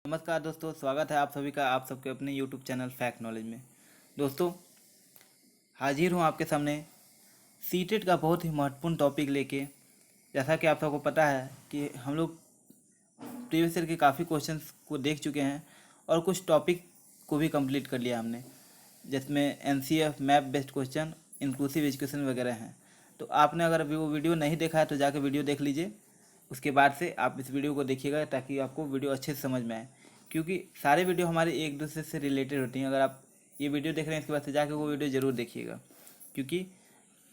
नमस्कार दोस्तों, स्वागत है आप सभी का आप सबके अपने YouTube चैनल फैक्ट नॉलेज में। दोस्तों, हाजिर हूँ आपके सामने सीटेट का बहुत ही महत्वपूर्ण टॉपिक लेके। जैसा कि आप सबको पता है कि हम लोग प्रीवियस ईयर के काफ़ी क्वेश्चंस को देख चुके हैं और कुछ टॉपिक को भी कंप्लीट कर लिया हमने, जिसमें NCF map based question, inclusive education वगैरह हैं। तो आपने अगर अभी वो वीडियो नहीं देखा है तो जाकर वीडियो देख लीजिए। उसके बाद से आप इस वीडियो को देखिएगा ताकि आपको वीडियो अच्छे से समझ में आए, क्योंकि सारे वीडियो हमारे एक दूसरे से रिलेटेड होती हैं। अगर आप ये वीडियो देख रहे हैं इसके बाद से जाकर वो वीडियो ज़रूर देखिएगा, क्योंकि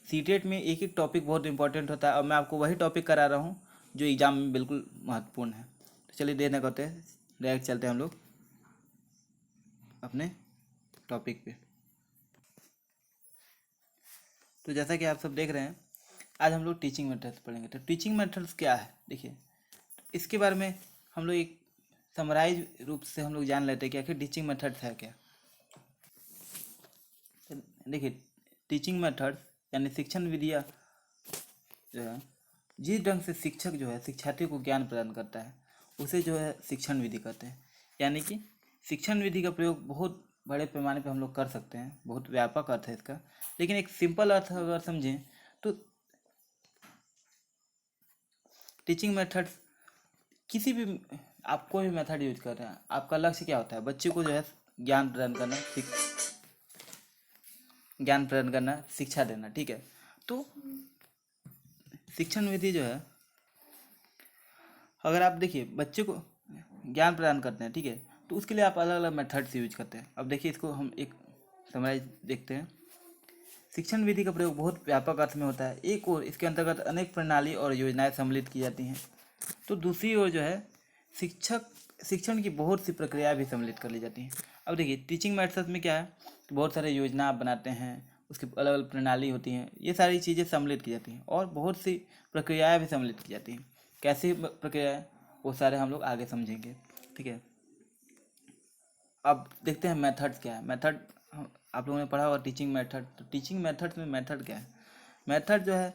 सीटेट में एक एक टॉपिक बहुत इंपॉर्टेंट होता है और मैं आपको वही टॉपिक करा रहा हूँ जो एग्ज़ाम में बिल्कुल महत्वपूर्ण है। तो चलिए देर न करते हैं, डायरेक्ट चलते हैं हम लोग अपने टॉपिक पे। तो जैसा कि आप सब देख रहे हैं, आज हम लोग टीचिंग मेथड्स पढ़ेंगे। तो टीचिंग मेथड्स क्या है, देखिए इसके बारे में हम लोग एक समराइज रूप से हम लोग जान लेते हैं कि आखिर टीचिंग मेथड्स है क्या। देखिए, टीचिंग मेथड्स यानी शिक्षण विधियाँ जो है, जिस ढंग से शिक्षक जो है शिक्षार्थी को ज्ञान प्रदान करता है उसे जो है शिक्षण विधि कहते हैं। यानी कि शिक्षण विधि का प्रयोग बहुत बड़े पैमाने पर हम लोग कर सकते हैं, बहुत व्यापक अर्थ है इसका। लेकिन एक सिंपल अर्थ अगर समझें तो टीचिंग मेथड्स किसी भी, आप कोई भी मेथड यूज कर रहे हैं, आपका लक्ष्य क्या होता है? बच्चे को जो है ज्ञान प्रदान करना, शिक्षा देना, ठीक है। तो शिक्षण विधि जो है, अगर आप देखिए बच्चे को ज्ञान प्रदान करते हैं, ठीक है, तो उसके लिए आप अलग अलग मेथड्स यूज करते हैं। अब देखिए इसको हम एक समराइज देखते हैं। शिक्षण विधि का प्रयोग बहुत व्यापक अर्थ में होता है। एक ओर इसके अंतर्गत अनेक प्रणाली और योजनाएं सम्मिलित की जाती हैं, तो दूसरी ओर जो है शिक्षण की बहुत सी प्रक्रियाएं भी सम्मिलित कर ली जाती हैं। अब देखिए टीचिंग मेथड्स में क्या है कि बहुत सारे योजना आप बनाते हैं, उसकी अलग अलग प्रणाली होती हैं, ये सारी चीज़ें सम्मिलित की जाती हैं और बहुत सी प्रक्रियाएं भी सम्मिलित की जाती हैं। कैसी प्रक्रियाएं, वो सारे हम लोग आगे समझेंगे, ठीक है। अब देखते हैं मेथड्स क्या है। मेथड आप लोगों ने पढ़ा होगा टीचिंग मेथड। तो टीचिंग मेथड्स में मेथड क्या है? मेथड जो है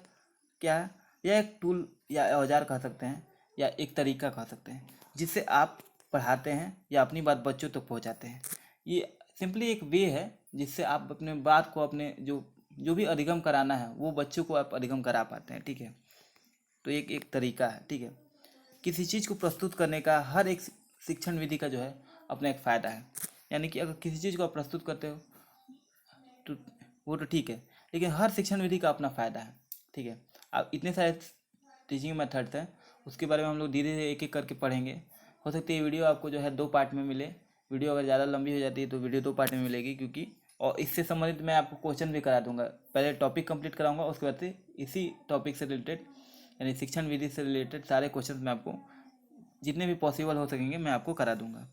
क्या है, यह एक टूल या औजार कह सकते हैं या एक तरीका कह सकते हैं जिससे आप पढ़ाते हैं या अपनी बात बच्चों तक पहुंचाते हैं। ये सिंपली एक वे है जिससे आप अपने बात को, अपने जो भी अधिगम कराना है वो बच्चों को आप अधिगम करा पाते हैं, ठीक है। तो एक एक तरीका है, ठीक है। किसी चीज़ को प्रस्तुत करने का हर एक शिक्षण विधि का जो है अपना एक फ़ायदा है। यानी कि अगर किसी चीज़ को आप प्रस्तुत करते हो तो वो तो ठीक है, लेकिन हर शिक्षण विधि का अपना फ़ायदा है, ठीक है। अब इतने सारे टीचिंग मेथड्स हैं, उसके बारे में हम लोग धीरे धीरे एक एक करके पढ़ेंगे। हो सकता है वीडियो आपको जो है 2 पार्ट में मिले। वीडियो अगर ज़्यादा लंबी हो जाती है तो वीडियो 2 पार्ट में मिलेगी, क्योंकि और इससे संबंधित मैं आपको क्वेश्चन भी करा दूंगा। पहले टॉपिक कंप्लीट कराऊंगा, उसके बाद से इसी टॉपिक से रिलेटेड यानी शिक्षण विधि से रिलेटेड सारे क्वेश्चन मैं आपको जितने भी पॉसिबल हो सकेंगे मैं आपको करा दूंगा।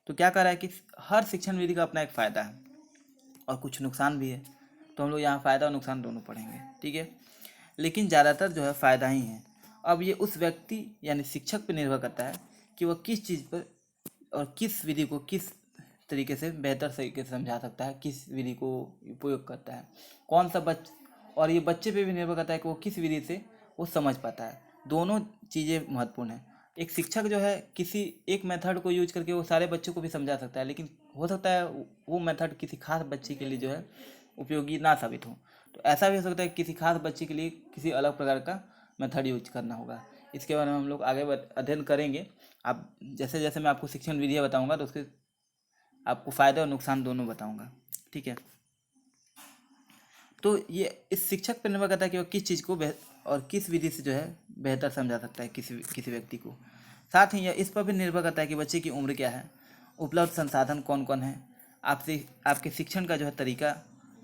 तो क्या कह रहा है कि हर शिक्षण विधि का अपना एक फ़ायदा है और कुछ नुकसान भी है। तो हम लोग यहाँ फ़ायदा और नुकसान दोनों पढ़ेंगे, ठीक है। लेकिन ज़्यादातर जो है फ़ायदा ही है। अब ये उस व्यक्ति यानी शिक्षक पर निर्भर करता है कि वह किस चीज़ पर और किस विधि को किस तरीके से बेहतर तरीके से समझा सकता है, किस विधि को उपयोग करता है, कौन सा और ये बच्चे पे भी निर्भर करता है कि वो किस विधि से वो समझ पाता है। दोनों चीज़ें महत्वपूर्ण हैं। एक शिक्षक जो है किसी एक मेथड को यूज करके वो सारे बच्चों को भी समझा सकता है, लेकिन हो सकता है वो मेथड किसी खास बच्चे के लिए जो है उपयोगी ना साबित हो। तो ऐसा भी हो सकता है कि किसी खास बच्चे के लिए किसी अलग प्रकार का मेथड यूज करना होगा। इसके बारे में हम लोग आगे अध्ययन करेंगे। आप जैसे जैसे मैं आपको शिक्षण विधियाँ बताऊँगा तो उसके आपको फ़ायदे और नुकसान दोनों बताऊँगा, ठीक है। तो ये इस शिक्षक पर निर्भर करता है कि वो किस चीज़ को और किस विधि से जो है बेहतर समझा सकता है किसी व्यक्ति को। साथ ही यह इस पर भी निर्भर करता है कि बच्चे की उम्र क्या है, उपलब्ध संसाधन कौन कौन है, आपके शिक्षण का जो है तरीका,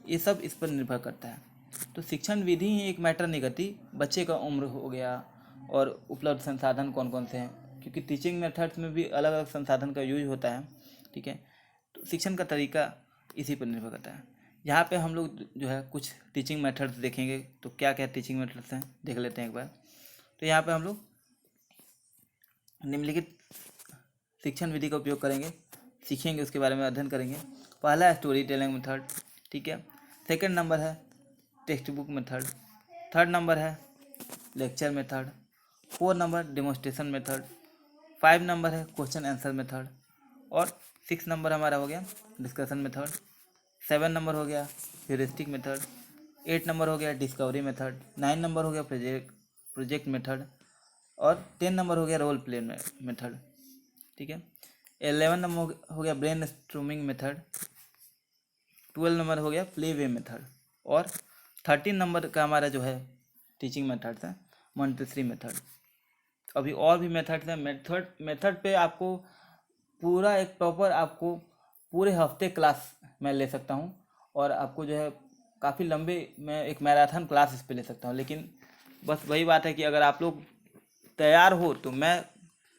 ये सब इस पर निर्भर करता है। तो शिक्षण विधि ही एक मैटर नहीं करती, बच्चे का उम्र हो गया और उपलब्ध संसाधन कौन कौन से हैं, क्योंकि टीचिंग मेथड्स में भी अलग अलग संसाधन का यूज होता है, ठीक है। तो शिक्षण का तरीका इसी पर निर्भर करता है। यहाँ पे हम लोग जो है कुछ टीचिंग मेथड्स देखेंगे। तो क्या क्या टीचिंग मेथड्स हैं देख लेते हैं एक बार। तो यहाँ पे हम लोग निम्नलिखित शिक्षण विधि का उपयोग करेंगे, सीखेंगे, उसके बारे में अध्ययन करेंगे। पहला है स्टोरी टेलिंग मेथड, ठीक है। सेकंड नंबर है textbook method. Third number है lecture method. 4 number demonstration method. 5 number है क्वेश्चन आंसर मेथड। और 6 नंबर हमारा हो गया डिस्कशन मेथड, 7 नंबर हो गया ह्यूरिस्टिक मेथड, 8 नंबर हो गया डिस्कवरी मेथड, 9 नंबर हो गया प्रोजेक्ट मेथड, और 10 नंबर हो गया रोल प्ले मेथड, ठीक है। 11 नंबर हो गया ब्रेन स्ट्रोमिंग मेथड, 12 नंबर हो गया प्ले वे मेथड, और 13 नंबर का हमारा जो है टीचिंग मेथड है मॉन्टेसरी मेथड। अभी और भी मेथड्स हैं। मेथड पे आपको पूरा एक प्रॉपर आपको पूरे हफ्ते क्लास मैं ले सकता हूँ, और आपको जो है काफ़ी लंबे मैं एक मैराथन क्लास इस पे ले सकता हूँ। लेकिन बस वही बात है कि अगर आप लोग तैयार हो तो मैं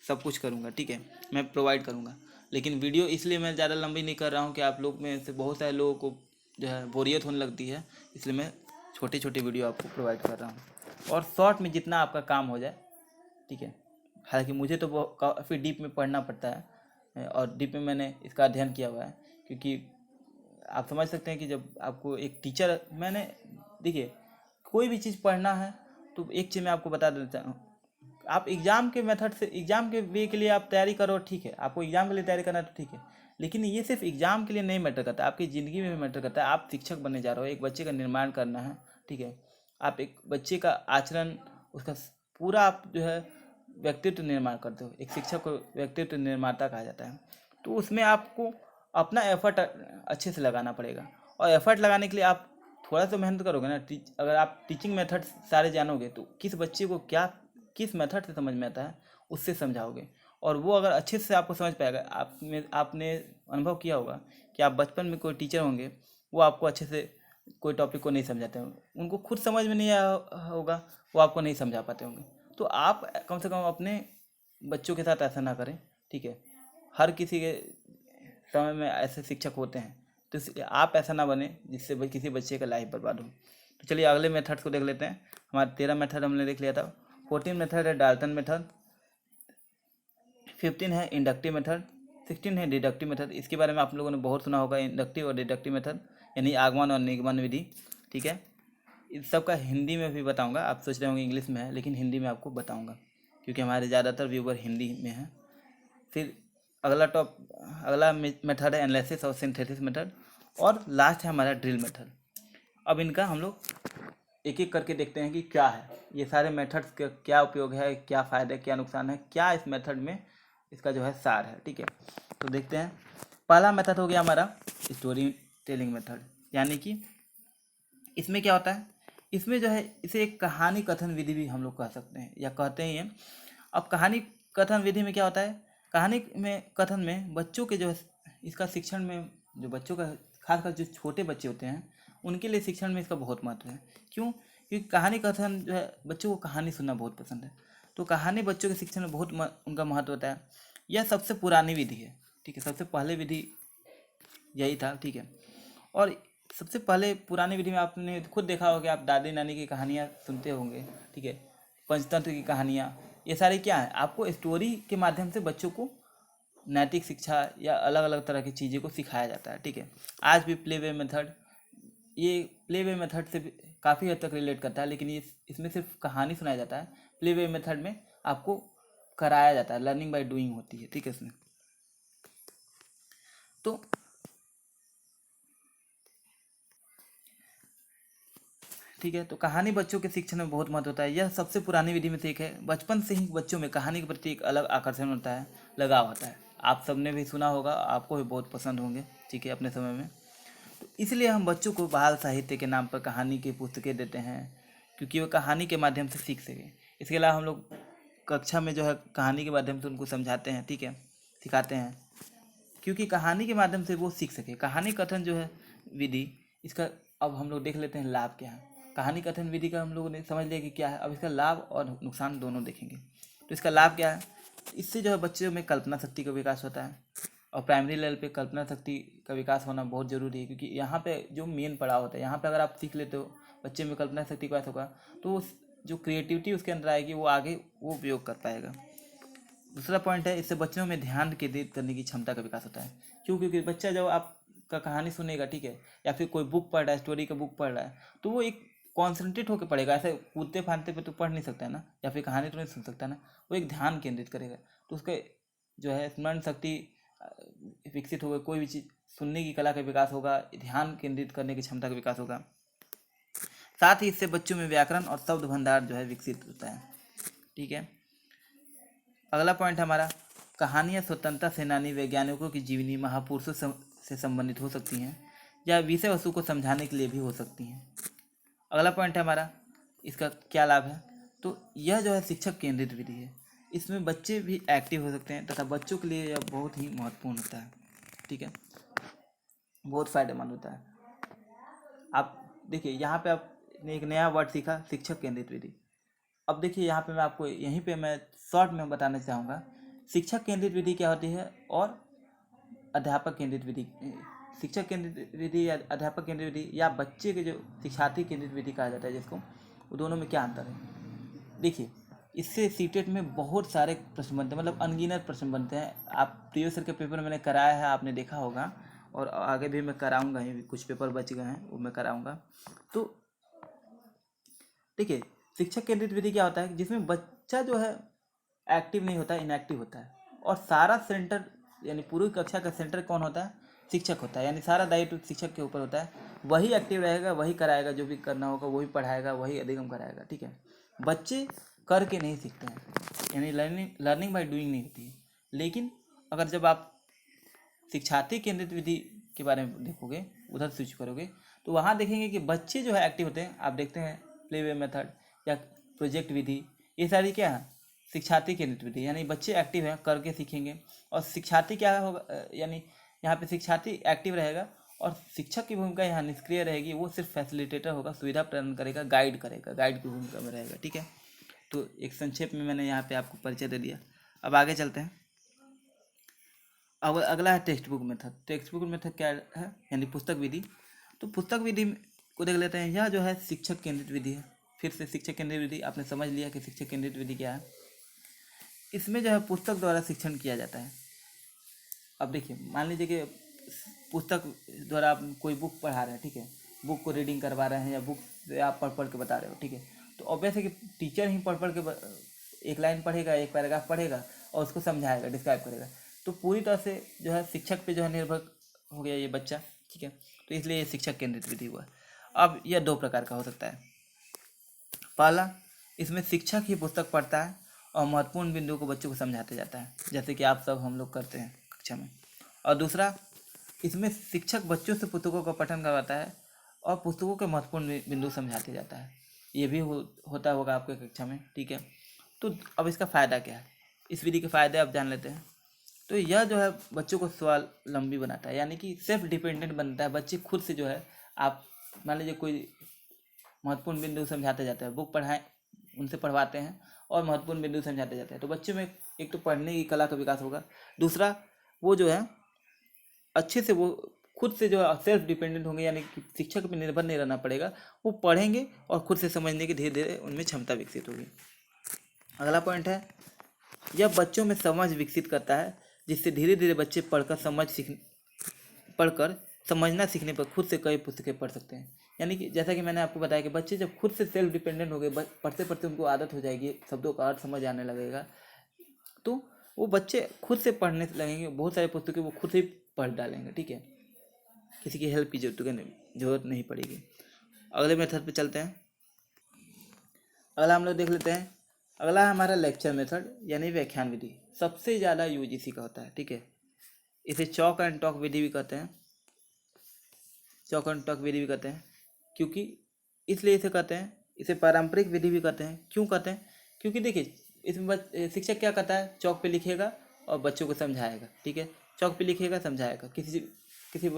सब कुछ करूँगा, ठीक है, मैं प्रोवाइड करूँगा। लेकिन वीडियो इसलिए मैं ज़्यादा लंबी नहीं कर रहा हूँ कि आप लोग में से बहुत सारे लोगों को जो है बोरियत होने लगती है, इसलिए मैं छोटी छोटी वीडियो आपको प्रोवाइड कर रहा हूँ, और शॉर्ट में जितना आपका काम हो जाए, ठीक है। हालांकि मुझे तो काफ़ी डीप में पढ़ना पड़ता है, और डीप में मैंने इसका अध्ययन किया हुआ है, क्योंकि आप समझ सकते हैं कि जब आपको एक टीचर मैंने देखिए कोई भी चीज़ पढ़ना है तो एक चीज़ मैं आपको बता देता हूँ। आप एग्ज़ाम के मेथड से एग्ज़ाम के वे के लिए आप तैयारी करो, ठीक है, आपको एग्ज़ाम के लिए तैयारी करना है तो ठीक है, लेकिन ये सिर्फ एग्ज़ाम के लिए नहीं मैटर करता, आपकी ज़िंदगी में भी मैटर करता है। आप शिक्षक बनने जा रहे हो, एक बच्चे का निर्माण करना है, ठीक है। आप एक बच्चे का आचरण, उसका पूरा आप जो है व्यक्तित्व निर्माण करते हो। एक शिक्षक को व्यक्तित्व निर्माता कहा जाता है। तो उसमें आपको अपना एफर्ट अच्छे से लगाना पड़ेगा, और एफर्ट लगाने के लिए आप थोड़ा सा मेहनत करोगे ना। अगर आप टीचिंग मेथड सारे जानोगे तो किस बच्चे को क्या किस मेथड से समझ में आता है उससे समझाओगे, और वो अगर अच्छे से आपको समझ पाएगा। आपने अनुभव किया होगा कि आप बचपन में कोई टीचर होंगे, वो आपको अच्छे से कोई टॉपिक को नहीं समझाते होंगे, उनको खुद समझ में नहीं आया होगा, वो आपको नहीं समझा पाते होंगे। तो आप कम से कम अपने बच्चों के साथ ऐसा ना करें, ठीक है। हर किसी के समय में ऐसे शिक्षक होते हैं, तो इसलिए आप ऐसा ना बने जिससे किसी बच्चे का लाइफ बर्बाद हो। तो चलिए अगले मेथड्स को देख लेते हैं। हमारा 13 मेथड हमने देख लिया था। 14 मेथड है डाल्टन मेथड, 15 है इंडक्टिव मेथड, 16 है डिडक्टिव मेथड। इसके बारे में आप लोगों ने बहुत सुना होगा, इंडक्टिव और डिडक्टिव मेथड, यानी आगमन और निगमन विधि, ठीक है। इस सब का हिंदी में भी बताऊंगा। आप सोच रहे होंगे इंग्लिश में है, लेकिन हिंदी में आपको बताऊंगा, क्योंकि हमारे ज़्यादातर व्यूवर हिंदी में हैं। फिर अगला मेथड है एनालिसिस और सिंथेसिस मेथड, और लास्ट है हमारा ड्रिल मेथड। अब इनका हम लोग एक एक करके देखते हैं कि क्या है ये सारे मेथड्स का, क्या उपयोग है, क्या फ़ायदे, क्या नुकसान है, क्या इस मेथड में इसका जो है सार है, ठीक है। तो देखते हैं। पहला मेथड हो गया हमारा स्टोरी टेलिंग मेथड, यानी कि इसमें क्या होता है, इसमें जो है इसे एक कहानी कथन विधि भी हम लोग कह सकते हैं, या कहते ही हैं। अब कहानी कथन विधि में क्या होता है, कहानी में कथन में बच्चों के जो है इसका शिक्षण में, जो बच्चों का खासकर जो छोटे बच्चे होते हैं उनके लिए शिक्षण में इसका बहुत महत्व है। क्यों? क्योंकि कहानी कथन जो है बच्चों को कहानी सुनना बहुत पसंद है, तो कहानी बच्चों के शिक्षण में बहुत उनका महत्व होता है। यह सबसे पुरानी विधि है, ठीक है, सबसे पहले विधि यही था, ठीक है। और सबसे पहले पुरानी विधि में आपने खुद देखा होगा, आप दादी नानी की कहानियाँ सुनते होंगे, ठीक है, पंचतंत्र की कहानियाँ, ये सारी क्या है, आपको स्टोरी के माध्यम से बच्चों को नैतिक शिक्षा या अलग अलग तरह की चीज़ें को सिखाया जाता है, ठीक है। आज भी प्ले वे मेथड, ये प्ले वे मेथड से काफ़ी हद तक रिलेट करता है, लेकिन ये इसमें सिर्फ कहानी सुनाया जाता है। प्ले वे मेथड में आपको कराया जाता है, लर्निंग बाय डूइंग होती है, ठीक है इसमें। तो ठीक है, तो कहानी बच्चों के शिक्षण में बहुत महत्व होता है। यह सबसे पुरानी विधि में से एक है। बचपन से ही बच्चों में कहानी के प्रति एक अलग आकर्षण होता है, लगाव होता है। आप सबने भी सुना होगा, आपको भी बहुत पसंद होंगे, ठीक है, अपने समय में। तो इसलिए हम बच्चों को बाल साहित्य के नाम पर कहानी की पुस्तकें देते हैं, क्योंकि वो कहानी के माध्यम से सीख सकें। इसके अलावा हम लोग कक्षा में जो है कहानी के माध्यम से उनको समझाते हैं, ठीक है, सिखाते हैं, क्योंकि कहानी के माध्यम से वो सीख सके। कहानी कथन जो है विधि, इसका अब हम लोग देख लेते हैं लाभ क्या है। कहानी कथन विधि का हम लोगों ने समझ लिया कि क्या है, अब इसका लाभ और नुकसान दोनों देखेंगे। तो इसका लाभ क्या है, इससे जो है बच्चों में कल्पना शक्ति का विकास होता है, और प्राइमरी लेवल पे कल्पना शक्ति का विकास होना बहुत ज़रूरी है, क्योंकि यहाँ पे जो मेन पड़ाव होता है, यहाँ पे अगर आप सीख लेते हो, बच्चे में कल्पना शक्ति का विकास होगा, तो जो क्रिएटिविटी उसके अंदर आएगी वो आगे वो उपयोग कर पाएगा। दूसरा पॉइंट है, इससे बच्चों में ध्यान केंद्रित करने की क्षमता का विकास होता है। क्यों? क्योंकि बच्चा जब आपका कहानी सुनेगा, ठीक है, या फिर कोई बुक पढ़ रहा है, स्टोरी का बुक पढ़ रहा है, तो वो एक कॉन्सेंट्रेट होकर पढ़ेगा। ऐसे कूदते फांदते पे तो पढ़ नहीं सकता है ना, या फिर कहानी तो नहीं सुन सकता ना, वो एक ध्यान केंद्रित करेगा, तो उसके जो है स्मरण शक्ति विकसित होगा, कोई भी चीज़ सुनने की कला का विकास होगा, ध्यान केंद्रित करने की क्षमता का विकास होगा। साथ ही इससे बच्चों में व्याकरण और शब्द भंडार जो है विकसित होता है। ठीक है, अगला पॉइंट हमारा, कहानियाँ स्वतंत्रता सेनानी, वैज्ञानिकों की जीवनी, महापुरुषों से संबंधित हो सकती हैं या विषय वस्तु को समझाने के लिए भी हो सकती हैं। अगला पॉइंट है हमारा, इसका क्या लाभ है, तो यह जो है शिक्षक केंद्रित विधि है। इसमें बच्चे भी एक्टिव हो सकते हैं तथा बच्चों के लिए यह बहुत ही महत्वपूर्ण होता है। ठीक है, बहुत फायदेमंद होता है। आप देखिए यहाँ पे आपने एक नया वर्ड सीखा, शिक्षक केंद्रित विधि। अब देखिए यहाँ पे मैं आपको यहीं पे मैं शॉर्ट में बताना चाहूँगा शिक्षक केंद्रित विधि क्या होती है और अध्यापक केंद्रित विधि। शिक्षक केंद्रित विधि या अध्यापक केंद्रित विधि या बच्चे के जो शिक्षार्थी केंद्रित विधि कहा जाता है जिसको, वो दोनों में क्या अंतर है। देखिए इससे सीटेट में बहुत सारे प्रश्न बनते हैं, मतलब अनगिनत प्रश्न बनते हैं। आप प्रीवियस ईयर के पेपर मैंने कराया है, आपने देखा होगा, और आगे भी मैं कराऊंगा ही, कुछ पेपर बच गए हैं वो मैं कराऊंगा। तो देखिए शिक्षक केंद्रित विधि क्या होता है, जिसमें बच्चा जो है एक्टिव नहीं होता है, इनएक्टिव होता है, और सारा सेंटर यानी पूरी कक्षा का सेंटर कौन होता है, शिक्षक होता है। यानी सारा दायित्व शिक्षक के ऊपर होता है, वही एक्टिव रहेगा, वही कराएगा, जो भी करना होगा वही पढ़ाएगा, वही अधिगम कराएगा। ठीक है, बच्चे करके नहीं सीखते हैं, यानी लर्निंग बाय डूइंग नहीं होती है। लेकिन अगर जब आप शिक्षार्थी केंद्रित विधि के बारे में देखोगे, उधर स्विच करोगे, तो वहाँ देखेंगे कि बच्चे जो है एक्टिव होते हैं। आप देखते हैं प्ले वे मेथड या प्रोजेक्ट विधि, ये सारी क्या है, शिक्षार्थी केंद्रित विधि, यानी बच्चे एक्टिव हैं, करके सीखेंगे। और शिक्षार्थी क्या होगा, यानी यहाँ पे शिक्षार्थी एक्टिव रहेगा और शिक्षक की भूमिका यहाँ निष्क्रिय रहेगी, वो सिर्फ फैसिलिटेटर होगा, सुविधा प्रदान करेगा, गाइड करेगा, गाइड की भूमिका में रहेगा। ठीक है, तो एक संक्षेप में मैंने यहाँ पे आपको परिचय दे दिया। अब आगे चलते हैं। अब अगला है textbook method. Text book method क्या है, यानी पुस्तक विधि। तो पुस्तक विधि को देख लेते हैं। यह जो है शिक्षक केंद्रित विधि है। फिर से शिक्षक केंद्रित विधि आपने समझ लिया कि शिक्षक केंद्रित विधि क्या है। इसमें जो है पुस्तक द्वारा शिक्षण किया जाता है। अब देखिए मान लीजिए कि पुस्तक द्वारा आप कोई बुक पढ़ा रहे हैं, ठीक है, बुक को रीडिंग करवा रहे हैं या बुक से आप पढ़ पढ़ के बता रहे हो, ठीक है, तो ऑब्वियस है कि टीचर ही पढ़ पढ़ के एक लाइन पढ़ेगा, एक पैराग्राफ पढ़ेगा और उसको समझाएगा, डिस्क्राइब करेगा। तो पूरी तरह से जो है शिक्षक पे जो है निर्भर हो गया ये बच्चा। ठीक है, तो इसलिए ये शिक्षक केंद्रित विधि हुआ। अब यह दो प्रकार का हो सकता है। पहला, इसमें शिक्षक ही पुस्तक पढ़ता है और महत्वपूर्ण बिंदुओं को बच्चों को समझाते जाता है, जैसे कि आप सब हम लोग करते हैं कक्षा में। और दूसरा, इसमें शिक्षक बच्चों से पुस्तकों का पठन करवाता है और पुस्तकों के महत्वपूर्ण बिंदु समझाते जाता है। ये भी होता होगा आपके कक्षा में। ठीक है, तो अब इसका फ़ायदा क्या है, इस विधि के फ़ायदे आप जान लेते हैं। तो यह जो है बच्चों को स्वावलंबी बनाता है, यानी कि सेल्फ डिपेंडेंट बनता है। बच्चे खुद से जो है, आप मान लीजिए कोई महत्वपूर्ण बिंदु समझाते जाते हैं, बुक पढ़ाएं, उनसे पढ़वाते हैं और महत्वपूर्ण बिंदु समझाते जाते हैं, तो बच्चे में एक तो पढ़ने की कला का विकास होगा। दूसरा, वो जो है अच्छे से वो खुद से जो है सेल्फ डिपेंडेंट होंगे, यानी कि शिक्षक पर निर्भर नहीं रहना पड़ेगा, वो पढ़ेंगे और खुद से समझने की धीरे धीरे उनमें क्षमता विकसित होगी। अगला पॉइंट है, यह बच्चों में समझ विकसित करता है, जिससे धीरे धीरे बच्चे पढ़कर समझना सीखने पर खुद से कई पुस्तकें पढ़ सकते हैं। यानी कि जैसा कि मैंने आपको बताया कि बच्चे जब खुद से सेल्फ डिपेंडेंट हो गए, पढ़ते पढ़ते उनको आदत हो जाएगी, शब्दों का अर्थ समझ आने लगेगा, तो वो बच्चे खुद से पढ़ने लगेंगे, बहुत सारी पुस्तकें वो खुद ही पढ़ डालेंगे। ठीक है, किसी की हेल्प की जरूरत नहीं पड़ेगी। अगले मेथड पे चलते हैं। अगला हम लोग देख लेते हैं। अगला है हमारा लेक्चर मेथड, यानी व्याख्यान विधि। सबसे ज़्यादा यूज इसी का होता है। ठीक है, इसे चॉक एंड टॉक विधि भी कहते हैं, चॉक एंड टॉक विधि भी कहते हैं, क्योंकि इसलिए इसे कहते हैं, इसे पारंपरिक विधि भी कहते हैं। क्यों कहते हैं, क्योंकि देखिए इसमें शिक्षक क्या करता है, चौक पे लिखेगा और बच्चों को समझाएगा। ठीक है, चौक पे लिखेगा, समझाएगा। किसी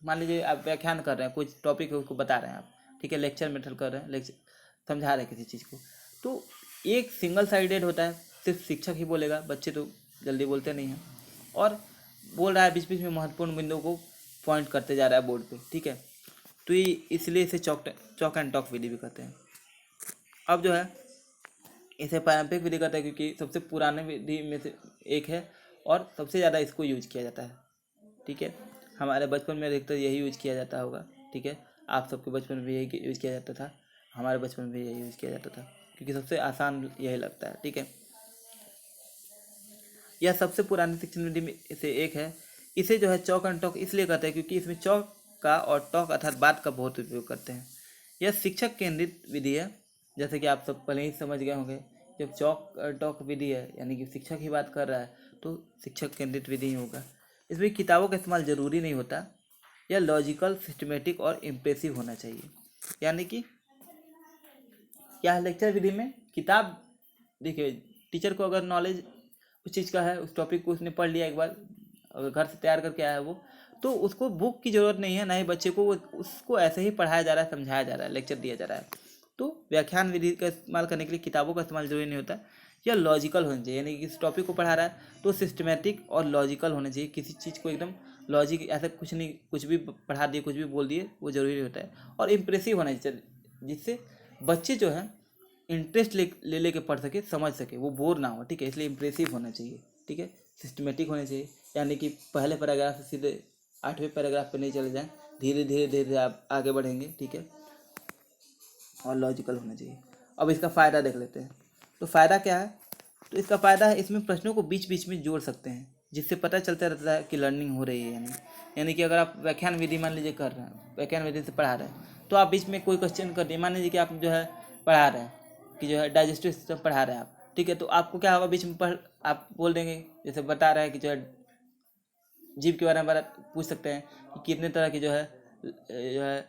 मान लीजिए आप व्याख्यान कर रहे हैं, कोई टॉपिक है उसको बता रहे हैं आप, ठीक है, लेक्चर मेथड कर रहे हैं, लेक्चर समझा रहे हैं किसी चीज़ को, तो एक सिंगल साइडेड होता है, सिर्फ शिक्षक ही बोलेगा, बच्चे तो जल्दी बोलते नहीं हैं, और बोल रहा है बीच बीच में महत्वपूर्ण बिंदुओं को पॉइंट करते जा रहा है बोर्ड पे। ठीक है, तो ये इसलिए इसे चॉक एंड टॉक विधि भी कहते हैं। अब जो है इसे पारंपरिक विधि कहते हैं, क्योंकि सबसे पुराने विधि में से एक है और सबसे ज़्यादा इसको यूज किया जाता है। ठीक है, हमारे बचपन में अधिकतर यही यूज किया जाता होगा। ठीक है, आप सबके बचपन में यही यूज किया जाता था, हमारे बचपन में यही यूज किया जाता था, क्योंकि सबसे आसान यही लगता है। ठीक है, यह सबसे पुरानी शिक्षण विधि में से एक है। इसे जो है चॉक एंड टॉक इसलिए कहते हैं क्योंकि इसमें चॉक का और टॉक अर्थात बात का बहुत उपयोग करते हैं। यह शिक्षक केंद्रित विधि है, जैसे कि आप सब पहले ही समझ गए होंगे। जब चॉक और टॉक विधि है यानी कि शिक्षक ही बात कर रहा है तो शिक्षक केंद्रित विधि ही होगा। इसमें किताबों का इस्तेमाल ज़रूरी नहीं होता। यह लॉजिकल, सिस्टमेटिक और इम्प्रेसिव होना चाहिए। यानी कि क्या है लेक्चर विधि में, किताब देखिए टीचर को अगर नॉलेज उस चीज़ का है, उस टॉपिक को उसने पढ़ लिया एक बार, अगर घर से तैयार करके आया है वो, तो उसको बुक की ज़रूरत नहीं है, ना ही बच्चे को उसको ऐसे ही पढ़ाया जा रहा है, समझाया जा रहा है, लेक्चर दिया जा रहा है। तो व्याख्यान विधि का इस्तेमाल करने के लिए किताबों का इस्तेमाल जरूरी नहीं होता। यह लॉजिकल होना चाहिए, यानी कि इस टॉपिक को पढ़ा रहा है तो सिस्टमेटिक और लॉजिकल होना चाहिए। किसी चीज़ को एकदम लॉजिक ऐसा कुछ नहीं, कुछ भी पढ़ा दिए, कुछ भी बोल दिए, वो ज़रूरी होता है। और इम्प्रेसिव होना चाहिए, जिससे बच्चे जो है इंटरेस्ट ले के पढ़ सके, समझ सके, वो बोर ना हो। ठीक है, इसलिए इम्प्रेसिव होना चाहिए। ठीक है, सिस्टमेटिक होना चाहिए, यानी कि पहले पैराग्राफ से सीधे 8वें पैराग्राफ पे नहीं चले जाएं, धीरे धीरे धीरे धीरे आप आगे बढ़ेंगे। ठीक है, और लॉजिकल होना चाहिए। अब इसका फ़ायदा देख लेते हैं। तो फ़ायदा क्या है? तो इसका फ़ायदा है इसमें प्रश्नों को बीच बीच में जोड़ सकते हैं, जिससे पता चलता रहता है कि लर्निंग हो रही है। यानी कि अगर आप व्याख्यान विधि मान लीजिए कर रहे हैं, व्याख्यान विधि से पढ़ा रहे हैं, तो आप बीच में कोई क्वेश्चन कर दिए, मान लीजिए कि आप जो है पढ़ा रहे हैं कि जो है डाइजेस्टिव सिस्टम पढ़ा रहे हैं आप। ठीक है, तो आपको क्या होगा, बीच में आप बोल देंगे, जैसे बता रहे हैं कि जो है जीभ के बारे में पूछ सकते हैं कि कितने तरह की जो है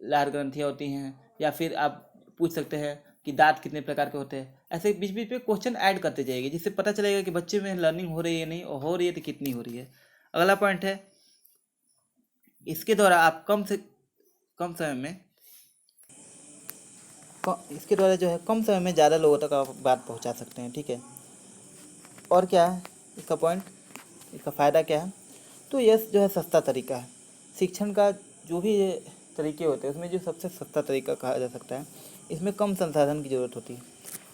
लार ग्रंथियाँ होती हैं, या फिर आप पूछ सकते हैं कि दांत कितने प्रकार के होते हैं। ऐसे बीच बीच में क्वेश्चन ऐड करते जाइएगा, जिससे पता चलेगा कि बच्चे में लर्निंग हो रही है नहीं, और हो रही है तो कितनी हो रही है। अगला पॉइंट है, इसके द्वारा आप कम से कम समय में इसके द्वारा जो है कम समय में ज़्यादा लोगों तक आप बात पहुंचा सकते हैं। ठीक है, और क्या है इसका पॉइंट, इसका फ़ायदा क्या है? तो यह जो है सस्ता तरीका है शिक्षण का। जो भी ये तरीके होते हैं उसमें जो सबसे सस्ता तरीका कहा जा सकता है, इसमें कम संसाधन की ज़रूरत होती है।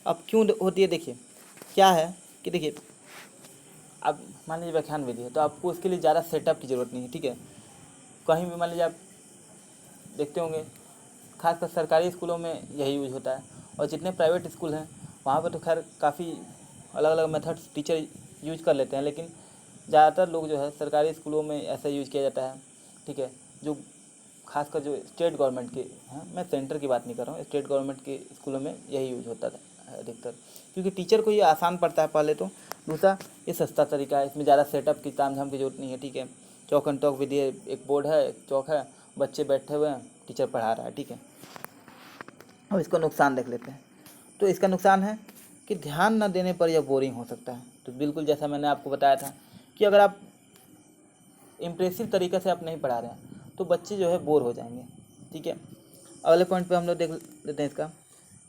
अब क्यों होती है, देखिए क्या है कि देखिए अब मान लीजिए व्याख्यान विधि है, तो आपको उसके लिए ज़्यादा सेटअप की ज़रूरत नहीं है। ठीक है, कहीं भी मान लीजिए आप देखते होंगे, खासकर सरकारी स्कूलों में यही यूज होता है, और जितने प्राइवेट स्कूल हैं वहाँ पर तो खैर काफ़ी अलग अलग मेथड्स टीचर यूज कर लेते हैं, लेकिन ज़्यादातर लोग जो है सरकारी स्कूलों में ऐसा यूज किया जाता है। ठीक है, जो खासकर जो स्टेट गवर्नमेंट के हैं, मैं सेंटर की बात नहीं कर रहा हूँ, स्टेट गवर्नमेंट के स्कूलों में यही यूज होता है अधिकतर, क्योंकि टीचर को ये आसान पड़ता है पहले तो, दूसरा ये सस्ता तरीका है, इसमें ज़्यादा सेटअप की तामझाम की जरूरत नहीं है। ठीक है, चौक एंड टॉक विधि, एक बोर्ड है, एक चौक है, बच्चे बैठे हुए हैं, टीचर पढ़ा रहा है। ठीक है, अब इसका नुकसान देख लेते हैं। तो इसका नुकसान है कि ध्यान न देने पर यह बोरिंग हो सकता है। तो बिल्कुल जैसा मैंने आपको बताया था कि अगर आप इम्प्रेसिव तरीके से आप नहीं पढ़ा रहे हैं तो बच्चे जो है बोर हो जाएंगे। ठीक है, अगले पॉइंट पे हम लोग देख लेते हैं इसका।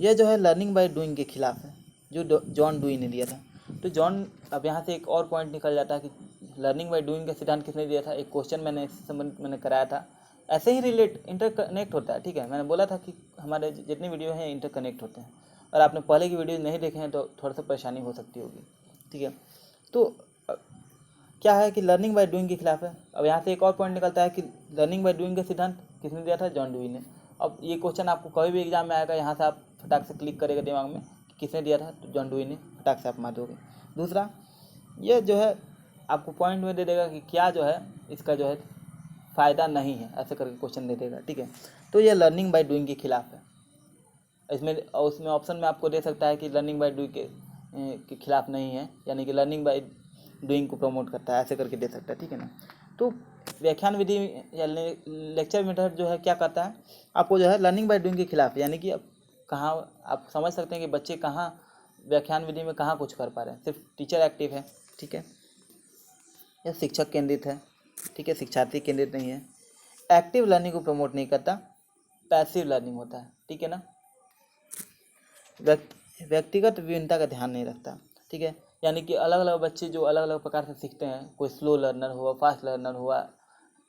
यह जो है लर्निंग बाय डूइंग के खिलाफ है, जो जॉन डूई ने दिया था। तो जॉन, अब यहाँ से एक और पॉइंट निकल जाता है कि लर्निंग बाय डूइंग का सिद्धांत किसने दिया था। एक क्वेश्चन मैंने इस संबंधित मैंने कराया था, ऐसे ही इंटरकनेक्ट होता है। ठीक है, मैंने बोला था कि हमारे जितने वीडियो हैं इंटरकनेक्ट होते हैं, और आपने पहले की वीडियो नहीं देखे हैं तो थोड़ा सा परेशानी हो सकती होगी। ठीक है, तो क्या है कि लर्निंग बाय डूइंग के खिलाफ है। अब यहाँ से एक और पॉइंट निकलता है कि लर्निंग बाय डूइंग का सिद्धांत किसने दिया था, जॉन डूई ने। अब ये क्वेश्चन आपको कभी भी एग्जाम में आएगा, यहाँ से आप फटाक से क्लिक करेगा दिमाग में कि किसने दिया था, तो जॉन डूई ने, फटाक से आप मार दोगे। दूसरा, ये जो है आपको पॉइंट में दे देगा कि क्या जो है इसका जो है फ़ायदा नहीं है, ऐसे करके क्वेश्चन दे देगा। ठीक है, तो ये लर्निंग बाय डूइंग के खिलाफ है। इसमें और उसमें ऑप्शन में आपको दे सकता है कि लर्निंग बाय डूइंग के खिलाफ नहीं है, यानी कि लर्निंग बाय डूइंग को प्रमोट करता है, ऐसे करके दे सकता है। ठीक है ना, तो व्याख्यान विधि या लेक्चर मेथड जो है क्या करता है, आपको जो है लर्निंग बाय डूइंग के खिलाफ, यानी कि कहाँ आप समझ सकते हैं कि बच्चे कहाँ व्याख्यान विधि में कहाँ कुछ कर पा रहे हैं, सिर्फ टीचर एक्टिव है। ठीक है, यह शिक्षक केंद्रित है। ठीक है, शिक्षार्थी केंद्रित नहीं है। एक्टिव लर्निंग को प्रमोट नहीं करता, पैसिव लर्निंग होता है। ठीक है ना, व्यक्तिगत विभिन्नता का ध्यान नहीं रखता। ठीक है, यानी कि अलग अलग बच्चे जो अलग अलग प्रकार से सीखते हैं, कोई स्लो लर्नर हुआ, फास्ट लर्नर हुआ,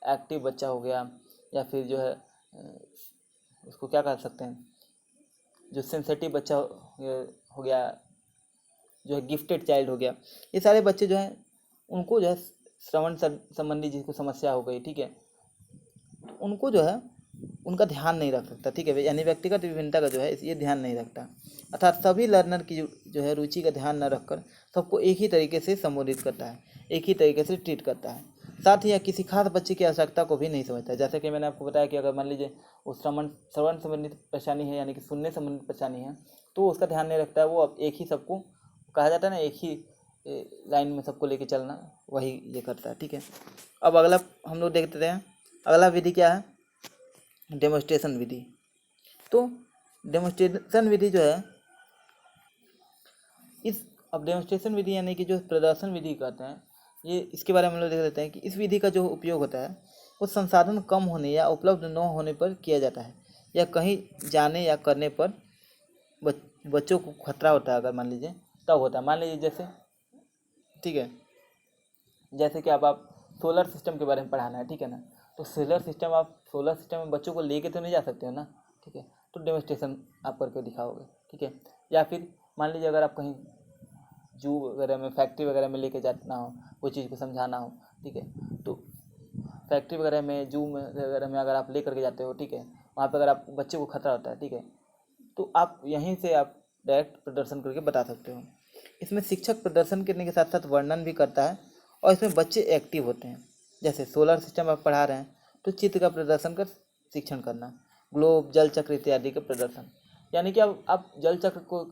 एक्टिव बच्चा हो गया, या फिर जो है उसको क्या कर सकते हैं, जो सेंसिटिव बच्चा हो गया, जो है गिफ्टेड चाइल्ड हो गया, ये सारे बच्चे जो हैं उनको जो है श्रवण संबंधी जिसको समस्या हो गई, ठीक है, तो उनको जो है उनका ध्यान नहीं रख सकता। ठीक है, यानी व्यक्तिगत विभिन्नता का जो है ये ध्यान नहीं रखता, अर्थात सभी लर्नर की जो है रुचि का ध्यान न रखकर सबको एक ही तरीके से संबोधित करता है, एक ही तरीके से ट्रीट करता है। साथ ही यह किसी खास बच्चे की आवश्यकता को भी नहीं समझता है। जैसे कि मैंने आपको बताया कि अगर मान लीजिए वो श्रवण संबंधित परेशानी है, यानी कि सुनने संबंधित परेशानी है, तो वो उसका ध्यान नहीं रखता है। वो अब एक ही सबको कहा जाता है ना, एक ही लाइन में सबको लेके चलना, वही ये करता है। ठीक है, अब अगला हम लोग देखते हैं। अगला विधि क्या है? डेमोन्स्ट्रेशन विधि। तो डेमोन्स्ट्रेशन विधि जो है अब डेमोन्स्ट्रेशन विधि यानी कि जो प्रदर्शन विधि कहते हैं, ये इसके बारे में हम लोग देख लेते हैं कि इस विधि का जो उपयोग होता है वो संसाधन कम होने या उपलब्ध न होने पर किया जाता है, या कहीं जाने या करने पर बच्चों को खतरा होता है, अगर मान लीजिए तब होता है। मान लीजिए जैसे, ठीक है, जैसे कि अब आप सोलर सिस्टम के बारे में पढ़ाना है, ठीक है ना, तो सोलर सिस्टम में बच्चों को लेके तो नहीं जा सकते हो ना, ठीक है, तो डेमोन्स्ट्रेशन आप करके दिखाओगे। ठीक है, या फिर मान लीजिए अगर आप कहीं जू वगैरह में, फैक्ट्री वगैरह में लेके जाना हो, कोई चीज़ को समझाना हो, ठीक है, तो फैक्ट्री वगैरह में, जू में वगैरह में अगर आप ले करके जाते हो, ठीक है, वहाँ पर अगर आप बच्चे को खतरा होता है, ठीक है, तो आप यहीं से आप डायरेक्ट प्रदर्शन करके बता सकते हो। इसमें शिक्षक प्रदर्शन करने के साथ साथ वर्णन भी करता है, और इसमें बच्चे एक्टिव होते हैं। जैसे सोलर सिस्टम आप पढ़ा रहे हैं तो चित्र का प्रदर्शन कर शिक्षण करना, ग्लोब, जल चक्र इत्यादि का प्रदर्शन, यानी कि अब आप जल चक्र को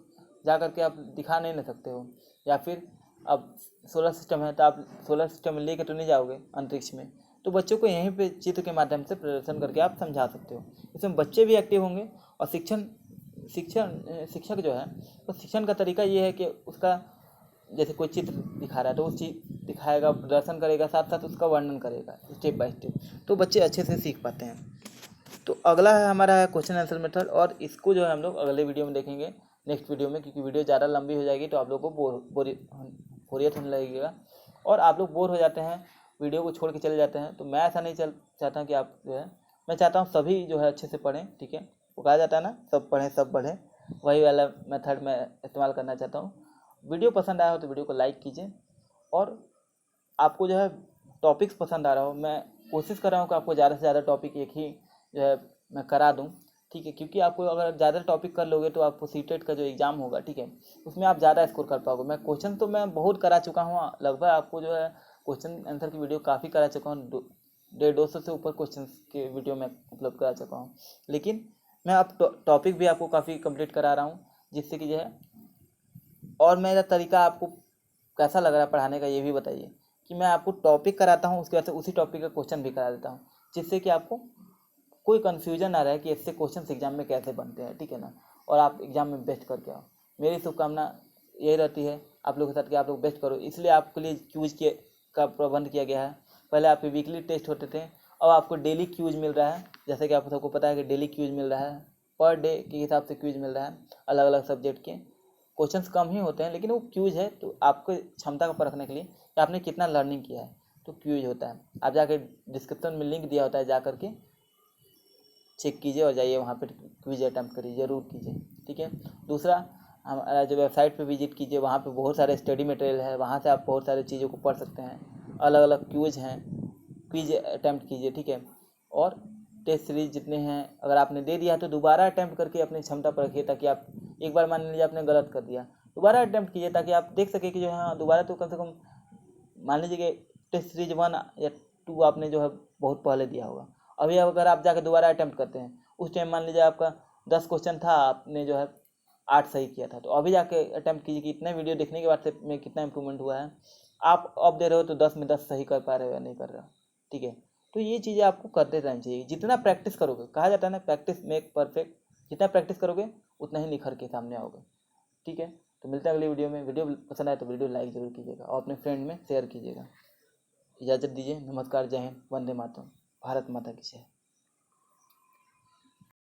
जा करके आप दिखा नहीं ना सकते हो, या फिर अब सोलर सिस्टम है तो आप सोलर सिस्टम में लेके तो नहीं जाओगे अंतरिक्ष में, तो बच्चों को यहीं पे चित्र के माध्यम से प्रदर्शन करके आप समझा सकते हो। इसमें बच्चे भी एक्टिव होंगे, और शिक्षक जो है तो शिक्षण का तरीका ये है कि उसका जैसे कोई चित्र दिखा रहा है तो उस चीज दिखाएगा, प्रदर्शन करेगा, साथ साथ उसका वर्णन करेगा स्टेप बाय स्टेप, तो बच्चे अच्छे से सीख पाते हैं। तो अगला है हमारा है क्वेश्चन आंसर मेथड, और इसको जो है हम लोग अगले वीडियो में देखेंगे, नेक्स्ट वीडियो में, क्योंकि वीडियो ज़्यादा लंबी हो जाएगी तो आप लोग को बोरियत होने लगेगा, और आप लोग बोर हो जाते हैं, वीडियो को छोड़ के चले जाते हैं। तो मैं ऐसा नहीं चाहता कि आप जो है, मैं चाहता हूँ सभी जो है अच्छे से पढ़ें। ठीक है, वो कहा जाता है ना, सब पढ़ें सब बढ़ें, वही वाला मेथड मैं इस्तेमाल करना चाहता हूँ। वीडियो पसंद आया हो तो वीडियो को लाइक कीजिए, और आपको जो है टॉपिक्स पसंद आ रहा हो, मैं कोशिश कर रहा हूँ कि आपको ज़्यादा से ज़्यादा टॉपिक एक ही जो है मैं करा दूँ। ठीक है, क्योंकि आपको अगर ज़्यादा टॉपिक कर लोगे तो आपको सीटेट का जो एग्ज़ाम होगा, ठीक है, उसमें आप ज़्यादा स्कोर कर पाओगे। मैं क्वेश्चन तो मैं बहुत करा चुका हूँ, लगभग आपको जो है क्वेश्चन आंसर की वीडियो काफ़ी करा चुका हूँ, 150 से ऊपर क्वेश्चन के वीडियो मैं उपलब्ध करा चुका हूँ। लेकिन मैं अब टॉपिक भी आपको काफ़ी कंप्लीट करा रहा हूँ, जिससे कि जो है, और मेरा तरीका आपको कैसा लग रहा है पढ़ाने का ये भी बताइए, कि मैं आपको टॉपिक कराता हूँ, उसके बाद से उसी टॉपिक का क्वेश्चन भी करा देता हूँ, जिससे कि आपको कोई कन्फ्यूजन ना रहे कि इससे क्वेश्चन एग्जाम में कैसे बनते हैं। ठीक है ना, और आप एग्जाम में बेस्ट करके आओ। मेरी शुभकामना यही रहती है आप लोगों के साथ कि आप लोग बेस्ट करो, इसलिए आपके लिए क्यूज का प्रबंध किया गया है। पहले आपके वीकली टेस्ट होते थे, अब आपको डेली क्यूज मिल रहा है, जैसे कि आप सबको पता है कि डेली क्यूज मिल रहा है, पर डे के हिसाब से क्यूज मिल रहा है, अलग अलग सब्जेक्ट के क्वेश्चंस कम ही होते हैं, लेकिन वो क्यूज है तो आपको क्षमता को परखने के लिए कि आपने कितना लर्निंग किया है, तो क्यूज होता है। आप जाके डिस्क्रिप्शन में लिंक दिया होता है, जा करके चेक कीजिए और जाइए वहाँ पर क्विज अटैम्प्ट करिए, ज़रूर कीजिए। ठीक है, दूसरा हमारा जो वेबसाइट पे विजिट कीजिए, वहाँ पे बहुत सारे स्टडी मटेरियल है, वहाँ से आप बहुत सारी चीज़ों को पढ़ सकते हैं, अलग अलग क्विज हैं, क्विज अटैम्प्ट कीजिए। ठीक है, और टेस्ट सीरीज जितने हैं अगर आपने दे दिया है तो दोबारा अटैम्प्ट करके अपनी क्षमता परखिए, ताकि आप एक बार मान लीजिए आपने गलत कर दिया, दोबारा अटैम्प्ट कीजिए, ताकि आप देख सके कि जो है हाँ दोबारा तो कम से कम मान लीजिए कि टेस्ट सीरीज 1 या 2 आपने जो है बहुत पहले दिया होगा, अभी अगर आप जाके दोबारा अटैम्प्ट करते हैं, उस टाइम मान लीजिए आपका 10 क्वेश्चन था, आपने जो है 8 सही किया था, तो अभी जाके अटैम्प्ट कीजिए कि इतने वीडियो देखने के बाद से में कितना इंप्रूवमेंट हुआ है। आप अब दे रहे हो तो 10 में 10 सही कर पा रहे हो या नहीं कर रहे हो। ठीक है, तो ये चीज़ें आपको करते रहनी चाहिए। जितना प्रैक्टिस करोगे, कहा जाता है ना, प्रैक्टिस मेक परफेक्ट, जितना प्रैक्टिस करोगे उतना ही निखर के सामने आओगे। ठीक है, तो मिलते हैं अगली वीडियो में। वीडियो पसंद आए तो वीडियो लाइक जरूर कीजिएगा और अपने फ्रेंड में शेयर कीजिएगा। इजाज़त दीजिए, नमस्कार, जय हिंद, वंदे मातरम, भारत माता की जय।